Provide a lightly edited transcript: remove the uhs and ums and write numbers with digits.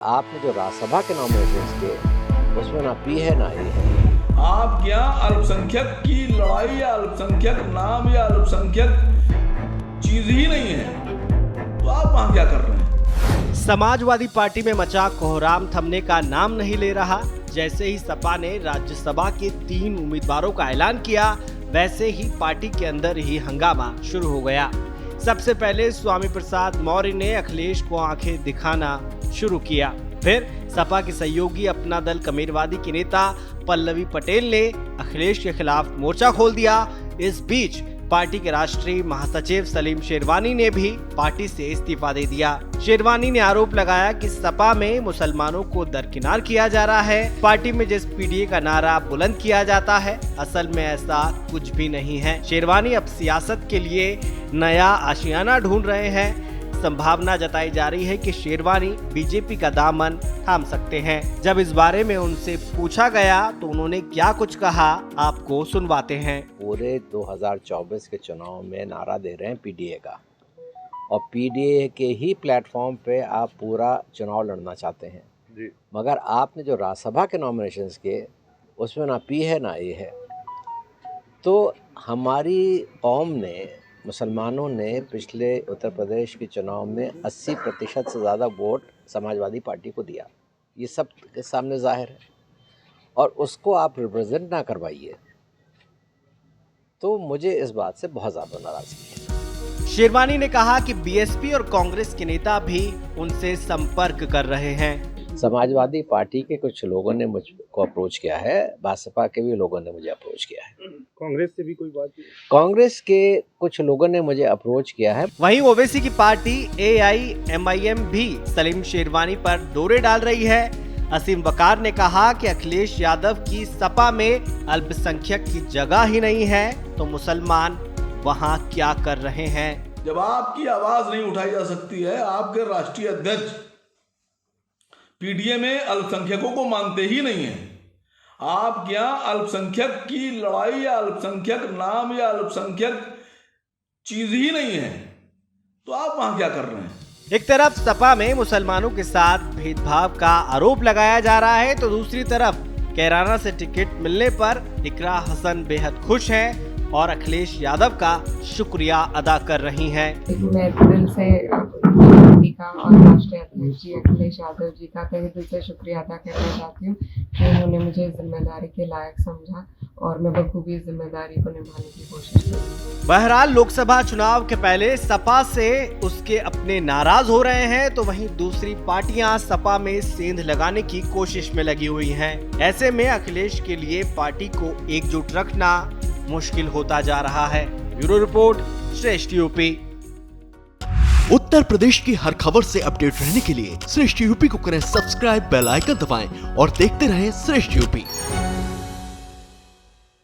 आपने जो राज्यसभा के नॉमिनेशंस किए उसमें ना पी है ना ए है। आप क्या अल्पसंख्यक की लड़ाई या अल्पसंख्यक नाम या अल्पसंख्यक चीज ही नहीं है, तो आप वहां क्या कर रहे हैं? समाजवादी पार्टी में मचा कोहराम थमने का नाम नहीं ले रहा। जैसे ही सपा ने राज्यसभा के 3 उम्मीदवारों का ऐलान किया, वैसे ही पार्टी के अंदर ही हंगामा शुरू हो गया। सबसे पहले स्वामी प्रसाद मौर्य ने अखिलेश को आंखें दिखाना शुरू किया। फिर सपा के सहयोगी अपना दल कमेरवादी की नेता पल्लवी पटेल ने अखिलेश के खिलाफ मोर्चा खोल दिया। इस बीच पार्टी के राष्ट्रीय महासचिव सलीम शेरवानी ने भी पार्टी से इस्तीफा दे दिया। शेरवानी ने आरोप लगाया कि सपा में मुसलमानों को दरकिनार किया जा रहा है। पार्टी में जिस पीडीए का नारा बुलंद किया जाता है, असल में ऐसा कुछ भी नहीं है। शेरवानी अब सियासत के लिए नया आशियाना ढूंढ रहे हैं। संभावना जताई जा रही है कि शेरवानी बीजेपी का दामन थाम सकते हैं। जब इस बारे में उनसे पूछा गया तो उन्होंने क्या कुछ कहा, आपको सुनवाते हैं। पूरे 2024 के चुनाव में नारा दे रहे हैं पीडीए का, और पीडीए के ही प्लेटफॉर्म पे आप पूरा चुनाव लड़ना चाहते हैं जी। मगर आपने जो राज्यसभा के नॉमिनेशंस किए उसमें ना पी है ना ए है। तो हमारी कौम ने, मुसलमानों ने पिछले उत्तर प्रदेश के चुनाव में 80% से ज़्यादा वोट समाजवादी पार्टी को दिया। ये सब के सामने जाहिर है, और उसको आप रिप्रेजेंट ना करवाइए, तो मुझे इस बात से बहुत ज़्यादा नाराज़गी है। शेरवानी ने कहा कि बीएसपी और कांग्रेस के नेता भी उनसे संपर्क कर रहे हैं। समाजवादी पार्टी के कुछ लोगों ने मुझको अप्रोच किया है, भाजपा के भी लोगों ने मुझे अप्रोच किया है। कांग्रेस से भी कोई बात नहीं? कांग्रेस के कुछ लोगों ने मुझे अप्रोच किया है। वहीं ओवैसी की पार्टी AIMIM भी सलीम शेरवानी पर दौरे डाल रही है। असीम वकार ने कहा कि अखिलेश यादव की सपा में अल्पसंख्यक की जगह ही नहीं है, तो मुसलमान वहां क्या कर रहे हैं। जब आपकी आवाज नहीं उठाई जा सकती है, आपके राष्ट्रीय अध्यक्ष पीडीए में अल्पसंख्यकों को मानते ही नहीं है, आप क्या अल्पसंख्यक की लड़ाई या अल्पसंख्यक नाम या अल्पसंख्यक चीज ही नहीं है, तो आप वहां क्या कर रहे हैं? एक तरफ सपा में मुसलमानों के साथ भेदभाव का आरोप लगाया जा रहा है, तो दूसरी तरफ कैराना से टिकट मिलने पर इकरा हसन बेहद खुश हैं और अखिलेश यादव का शुक्रिया अदा कर रही हैं। मैं दिल से पार्टी का और राष्ट्रीय अध्यक्ष जी अखिलेश यादव जी का तहे दिल से शुक्रिया अदा करना चाहती हूँ कि उन्होंने मुझे जिम्मेदारी के लायक समझा और मैं बखूबी जिम्मेदारी को निभाने की कोशिश की। बहरहाल लोकसभा चुनाव के पहले सपा से उसके अपने नाराज हो रहे हैं, तो वहीं दूसरी पार्टियां सपा में सेंध लगाने की कोशिश में लगी हुई हैं। ऐसे में अखिलेश के लिए पार्टी को एकजुट रखना मुश्किल होता जा रहा है। ब्यूरो रिपोर्ट, श्रेष्ठ यूपी। उत्तर प्रदेश की हर खबर से अपडेट रहने के लिए श्रेष्ठ यूपी को करें सब्सक्राइब, बेल आइकन दबाएं और देखते रहें श्रेष्ठ यूपी।